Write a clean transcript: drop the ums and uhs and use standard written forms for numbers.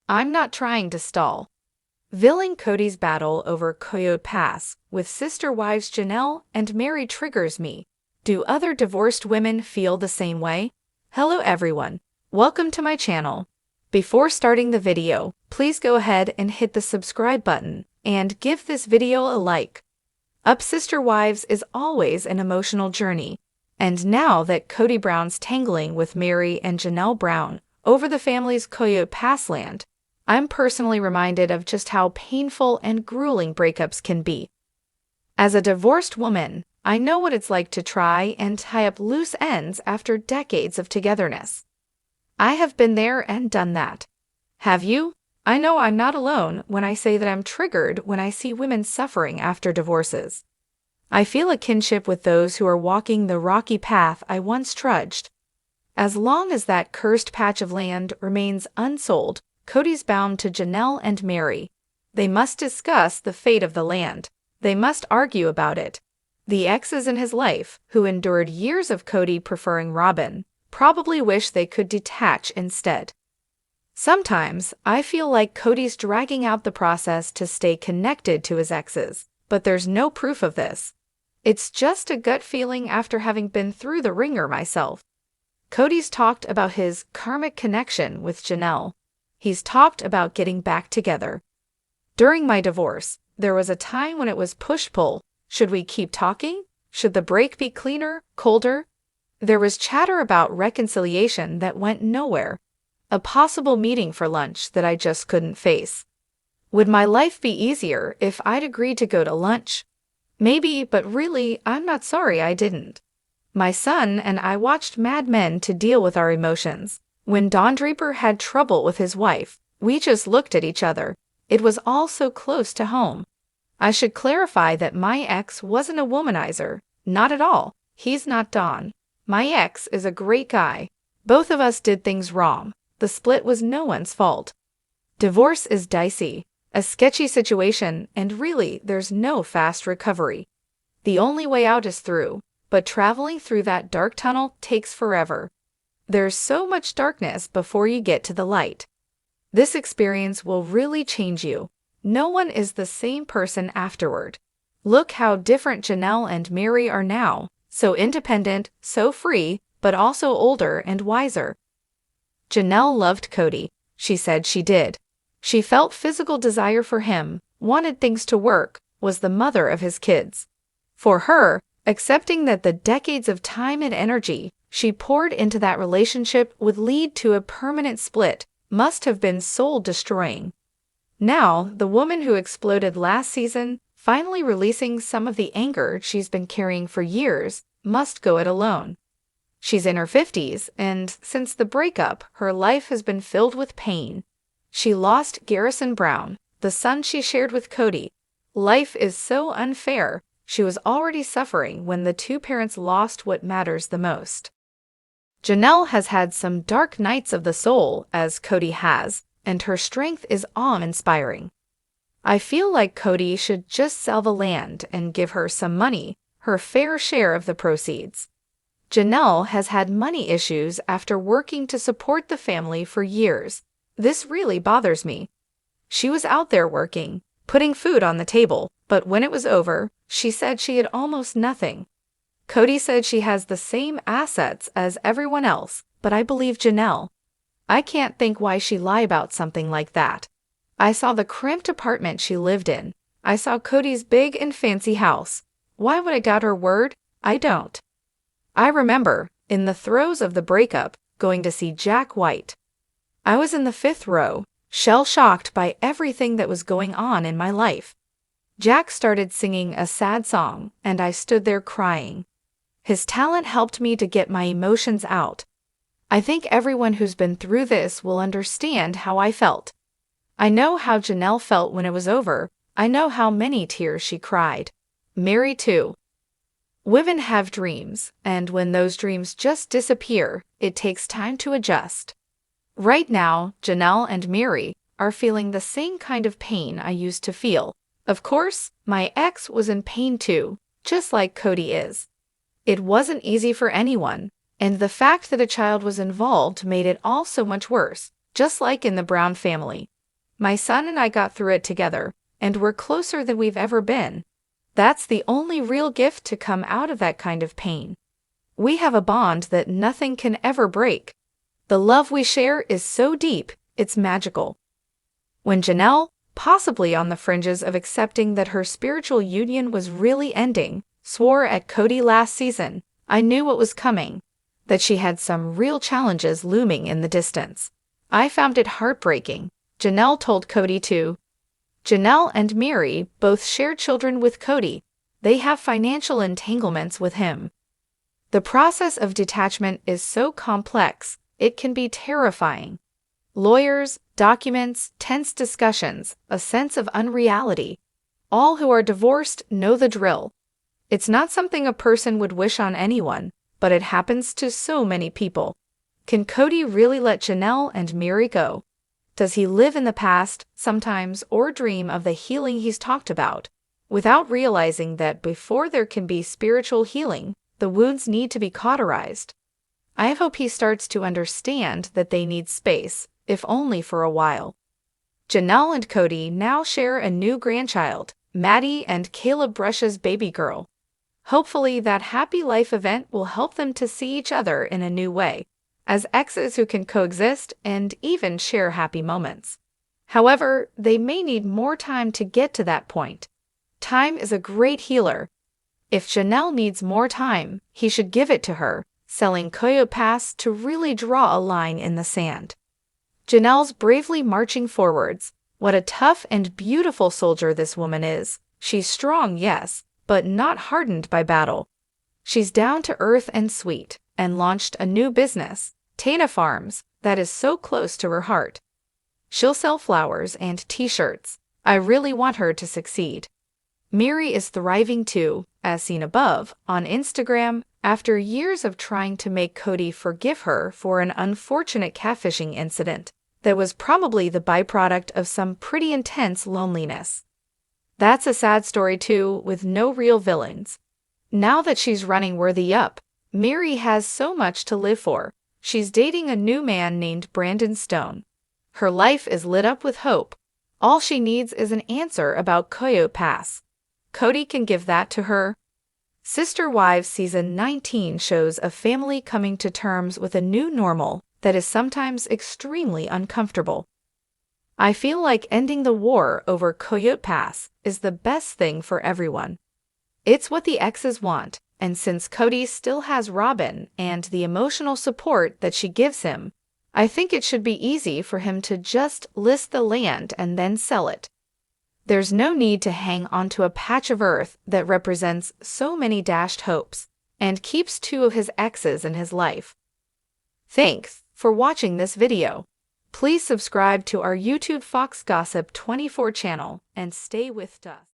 I'm not trying to stall. Villain Kody's battle over Coyote Pass with sister wives Janelle and Meri triggers me. Do other divorced women feel the same way? Hello everyone. Welcome to my channel. Before starting the video, please go ahead and hit the subscribe button and give this video a like. Up Sister Wives is always an emotional journey, and now that Kody Brown's tangling with Meri and Janelle Brown over the family's Coyote Pass land, I'm personally reminded of just how painful and grueling breakups can be. As a divorced woman, I know what it's like to try and tie up loose ends after decades of togetherness. I have been there and done that. Have you? I know I'm not alone when I say that I'm triggered when I see women suffering after divorces. I feel a kinship with those who are walking the rocky path I once trudged. As long as that cursed patch of land remains unsold, Kody's bound to Janelle and Meri. They must discuss the fate of the land. They must argue about it. The exes in his life, who endured years of Kody preferring Robin, probably wish they could detach instead. Sometimes, I feel like Kody's dragging out the process to stay connected to his exes, but there's no proof of this. It's just a gut feeling after having been through the ringer myself. Kody's talked about his karmic connection with Janelle. He's talked about getting back together. During my divorce, there was a time when it was push-pull. Should we keep talking? Should the break be cleaner, colder? There was chatter about reconciliation that went nowhere. A possible meeting for lunch that I just couldn't face. Would my life be easier if I'd agreed to go to lunch? Maybe, but really, I'm not sorry I didn't. My son and I watched Mad Men to deal with our emotions. When Don Draper had trouble with his wife, we just looked at each other. It was all so close to home. I should clarify that my ex wasn't a womanizer. Not at all. He's not Don. My ex is a great guy. Both of us did things wrong. The split was no one's fault. Divorce is dicey, a sketchy situation, and really, there's no fast recovery. The only way out is through, but traveling through that dark tunnel takes forever. There's so much darkness before you get to the light. This experience will really change you. No one is the same person afterward. Look how different Janelle and Meri are now, so independent, so free, but also older and wiser. Janelle loved Kody. She said she did. She felt physical desire for him, wanted things to work, was the mother of his kids. For her, accepting that the decades of time and energy she poured into that relationship would lead to a permanent split must have been soul-destroying. Now, the woman who exploded last season, finally releasing some of the anger she's been carrying for years, must go it alone. She's in her 50s, and since the breakup, her life has been filled with pain. She lost Garrison Brown, the son she shared with Kody. Life is so unfair. She was already suffering when the two parents lost what matters the most. Janelle has had some dark nights of the soul, as Kody has, and her strength is awe-inspiring. I feel like Kody should just sell the land and give her some money, her fair share of the proceeds. Janelle has had money issues after working to support the family for years. This really bothers me. She was out there working, putting food on the table, but when it was over, she said she had almost nothing. Kody said she has the same assets as everyone else, but I believe Janelle. I can't think why she'd lie about something like that. I saw the cramped apartment she lived in. I saw Kody's big and fancy house. Why would I doubt her word? I don't. I remember, in the throes of the breakup, going to see Jack White. I was in the 5th row, shell-shocked by everything that was going on in my life. Jack started singing a sad song, and I stood there crying. His talent helped me to get my emotions out. I think everyone who's been through this will understand how I felt. I know how Janelle felt when it was over. I know how many tears she cried. Meri too. Women have dreams, and when those dreams just disappear, it takes time to adjust. Right now, Janelle and Meri are feeling the same kind of pain I used to feel. Of course, my ex was in pain too, just like Kody is. It wasn't easy for anyone, and the fact that a child was involved made it all so much worse, just like in the Brown family. My son and I got through it together, and we're closer than we've ever been. That's the only real gift to come out of that kind of pain. We have a bond that nothing can ever break. The love we share is so deep, it's magical." When Janelle, possibly on the fringes of accepting that her spiritual union was really ending, swore at Kody last season, I knew what was coming, that she had some real challenges looming in the distance. "I found it heartbreaking," Janelle told Kody too. Janelle and Meri both share children with Kody. They have financial entanglements with him. The process of detachment is so complex, it can be terrifying. Lawyers, documents, tense discussions, a sense of unreality. All who are divorced know the drill. It's not something a person would wish on anyone, but it happens to so many people. Can Kody really let Janelle and Meri go? Does he live in the past, sometimes, or dream of the healing he's talked about, without realizing that before there can be spiritual healing, the wounds need to be cauterized? I hope he starts to understand that they need space, if only for a while. Janelle and Kody now share a new grandchild, Maddie and Caleb Brush's baby girl. Hopefully that happy life event will help them to see each other in a new way, as exes who can coexist and even share happy moments. However, they may need more time to get to that point. Time is a great healer. If Janelle needs more time, he should give it to her, selling Koyo Pass to really draw a line in the sand. Janelle's bravely marching forwards. What a tough and beautiful soldier this woman is. She's strong, yes, but not hardened by battle. She's down to earth and sweet, and launched a new business, Tana Farms, that is so close to her heart. She'll sell flowers and t-shirts. I really want her to succeed. Meri is thriving too, as seen above, on Instagram, after years of trying to make Kody forgive her for an unfortunate catfishing incident that was probably the byproduct of some pretty intense loneliness. That's a sad story too, with no real villains. Now that she's running Worthy Up, Meri has so much to live for. She's dating a new man named Brandon Stone. Her life is lit up with hope. All she needs is an answer about Koyo Pass. Kody can give that to her. Sister Wives Season 19 shows a family coming to terms with a new normal that is sometimes extremely uncomfortable. I feel like ending the war over Koyo Pass is the best thing for everyone. It's what the exes want, and since Kody still has Robin and the emotional support that she gives him, I think it should be easy for him to just list the land and then sell it. There's no need to hang onto a patch of earth that represents so many dashed hopes and keeps two of his exes in his life. Thanks for watching this video. Please subscribe to our YouTube Fox Gossip 24 channel and stay with us.